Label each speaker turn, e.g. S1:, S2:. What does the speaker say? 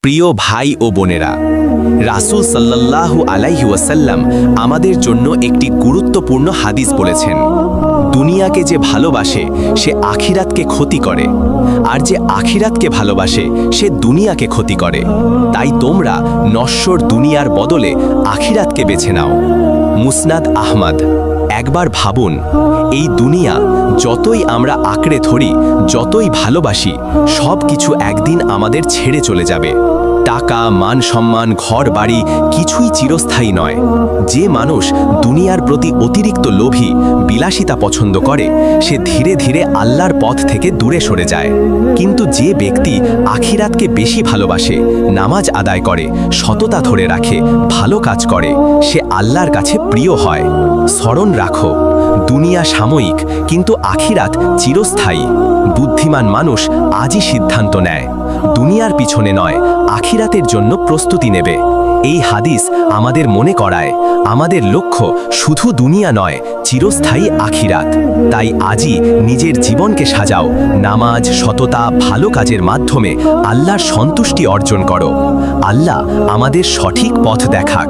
S1: প্রিয় ভাই ও বোনেরা, রাসূল সাল্লাল্লাহু আলাইহি ওয়াসাল্লাম আমাদের জন্য একটি গুরুত্বপূর্ণ হাদিস বলেছেন। দুনিয়াকে যে ভালোবাসে সে আখিরাতকে ক্ষতি করে, আর যে আখিরাতকে ভালোবাসে সে দুনিয়াকে ক্ষতি করে। তাই তোমরা নশ্বর দুনিয়ার বদলে আখিরাতকে বেছে নাও। মুসনাদ আহমদ। একবার ভাবুন, এই দুনিয়া যতই আমরা আঁকড়ে ধরি, যতই ভালোবাসি, সব কিছু একদিন আমাদের ছেড়ে চলে যাবে। টাকা, মান সম্মান, ঘর বাড়ি কিছুই চিরস্থায়ী নয়। যে মানুষ দুনিয়ার প্রতি অতিরিক্ত লোভী, বিলাসিতা পছন্দ করে, সে ধীরে ধীরে আল্লাহর পথ থেকে দূরে সরে যায়। কিন্তু যে ব্যক্তি আখিরাতকে বেশি ভালোবাসে, নামাজ আদায় করে, সততা ধরে রাখে, ভালো কাজ করে, সে আল্লাহর কাছে প্রিয় হয়। স্মরণ রাখো, দুনিয়া সাময়িক, কিন্তু আখিরাত চিরস্থায়ী। বুদ্ধিমান মানুষ আজই সিদ্ধান্ত নেয়, দুনিয়ার পিছনে নয়, আখিরাতের জন্য প্রস্তুতি নেবে। এই হাদিস আমাদের মনে করায়, আমাদের লক্ষ্য শুধু দুনিয়া নয়, চিরস্থায়ী আখিরাত। তাই আজই নিজের জীবনকে সাজাও, নামাজ, সততা, ভালো কাজের মাধ্যমে আল্লাহর সন্তুষ্টি অর্জন করো। আল্লাহ আমাদের সঠিক পথ দেখাক।